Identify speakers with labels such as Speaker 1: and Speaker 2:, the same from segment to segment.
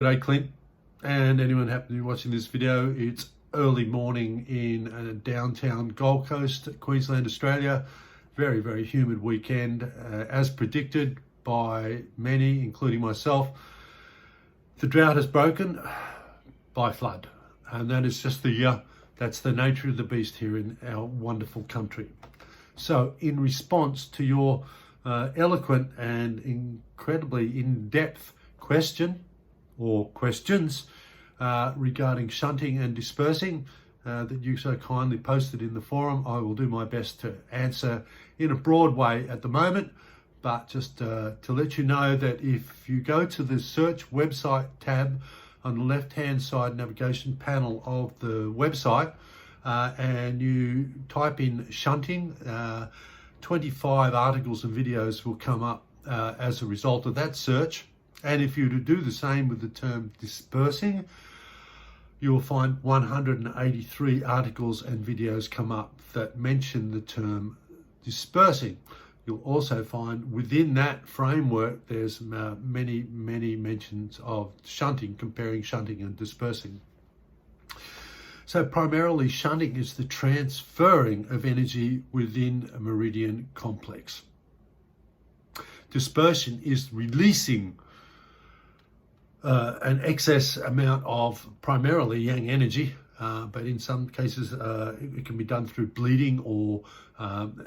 Speaker 1: G'day Clint, and anyone happening to be watching this video. It's early morning in downtown Gold Coast, Queensland, Australia. Very, very humid weekend, as predicted by many, including myself. The drought has broken by flood, and that is just that's the nature of the beast here in our wonderful country. So in response to your eloquent and incredibly in-depth question or questions regarding shunting and dispersing that you so kindly posted in the forum, I will do my best to answer in a broad way at the moment, but just to let you know that if you go to the search website tab on the left hand side navigation panel of the website and you type in shunting, 25 articles and videos will come up as a result of that search. And if you were to do the same with the term dispersing, you will find 183 articles and videos come up that mention the term dispersing. You'll also find within that framework, there's many mentions of shunting, comparing shunting and dispersing. So primarily shunting is the transferring of energy within a meridian complex. Dispersion is releasing an excess amount of primarily yang energy, but in some cases it can be done through bleeding, or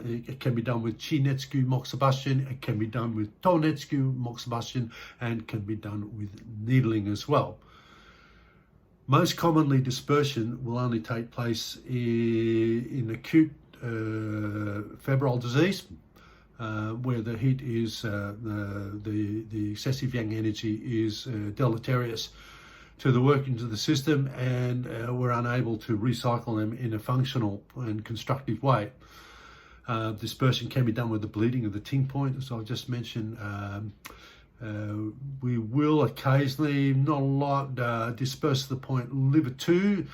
Speaker 1: it can be done with chi netsuku moxibustion, it can be done with to netsuku moxibustion, and can be done with needling as well. Most commonly, dispersion will only take place in acute febrile disease, where the heat is, the excessive yang energy is deleterious to the workings of the system, and we're unable to recycle them in a functional and constructive way. Dispersion can be done with the bleeding of the ting point, as I just mentioned. We will occasionally, not a lot, disperse the point liver 2.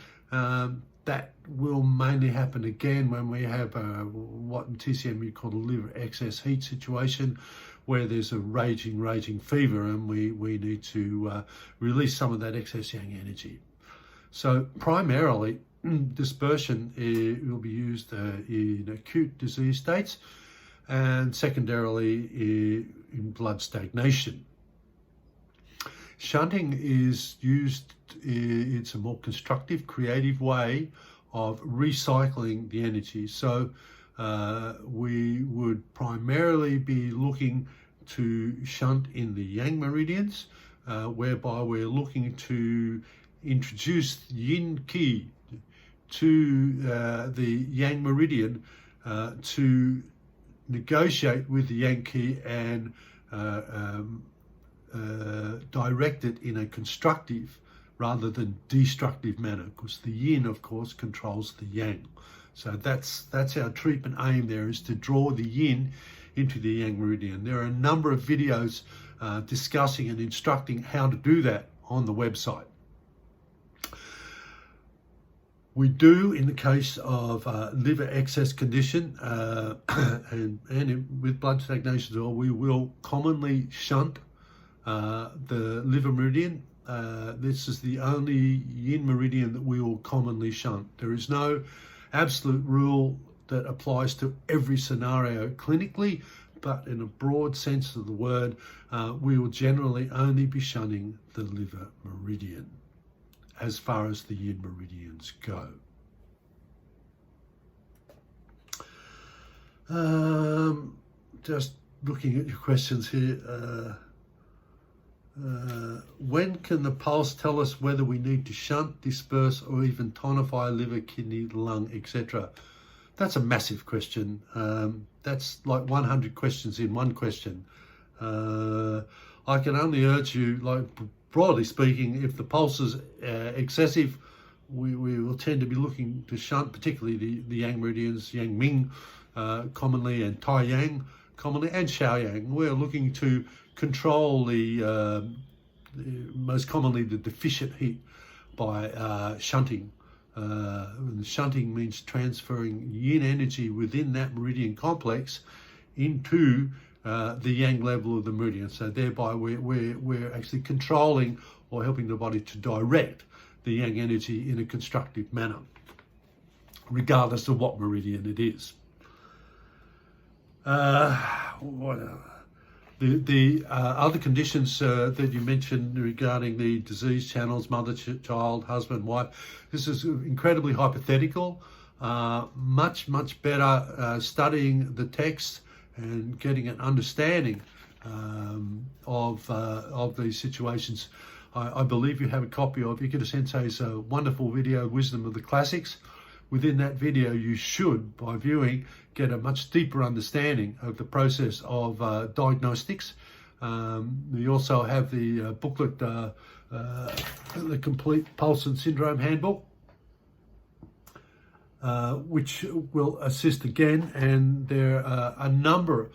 Speaker 1: That will mainly happen again when we have what in TCM we call a liver excess heat situation, where there's a raging fever, and we need to release some of that excess yang energy. So primarily, dispersion will be used in acute disease states, and secondarily in blood stagnation. Shunting is used, it's a more constructive, creative way of recycling the energy. So we would primarily be looking to shunt in the yang meridians, whereby we're looking to introduce yin qi to the yang meridian to negotiate with the yang qi and direct it in a constructive rather than destructive manner, because the yin, of course, controls the yang. So that's our treatment aim there, is to draw the yin into the yang meridian. There are a number of videos discussing and instructing how to do that on the website. We do, in the case of liver excess condition and with blood stagnation as well, we will commonly shunt the liver meridian. This is the only yin meridian that we will commonly shunt. There is no absolute rule that applies to every scenario clinically, but in a broad sense of the word, we will generally only be shunting the liver meridian as far as the yin meridians go. Just looking at your questions here. When can the pulse tell us whether we need to shunt, disperse, or even tonify liver, kidney, lung, etc.? That's a massive question. That's like 100 questions in one question. I can only urge you, like, broadly speaking, if the pulse is excessive, we will tend to be looking to shunt, particularly the yang meridians, yang ming commonly, and tai yang commonly, and xiao yang. We're looking to control the most commonly the deficient heat by shunting. Shunting means transferring yin energy within that meridian complex into the yang level of the meridian. So thereby we're actually controlling or helping the body to direct the yang energy in a constructive manner, regardless of what meridian it is. The other conditions that you mentioned regarding the disease channels, mother, child, husband, wife, this is incredibly hypothetical. Much better studying the text and getting an understanding of these situations. I believe you have a copy of Ikuta Sensei's wonderful video, Wisdom of the Classics. Within that video, you should, by viewing, get a much deeper understanding of the process of diagnostics. We also have the booklet, the Complete Pulse and Syndrome Handbook, which will assist again. And there are a number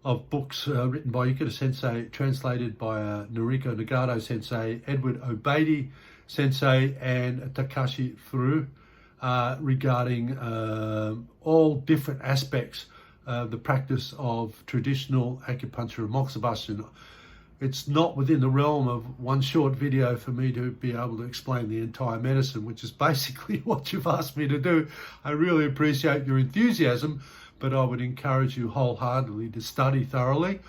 Speaker 1: of books written by Ikuta Sensei, translated by Noriko Nagato Sensei, Edward Obeidi Sensei, and Takashi Furu, regarding all different aspects of the practice of traditional acupuncture and moxibustion. It's not within the realm of one short video for me to be able to explain the entire medicine, which is basically what you've asked me to do. I really appreciate your enthusiasm, but I would encourage you wholeheartedly to study thoroughly,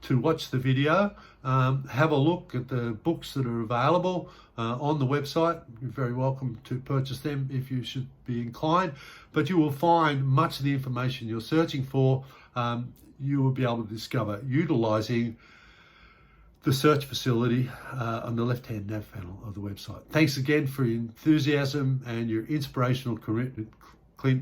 Speaker 1: to watch the video, have a look at the books that are available on the website. You're very welcome to purchase them if you should be inclined, but you will find much of the information you're searching for. You will be able to discover utilizing the search facility on the left-hand nav panel of the website. Thanks again for your enthusiasm and your inspirational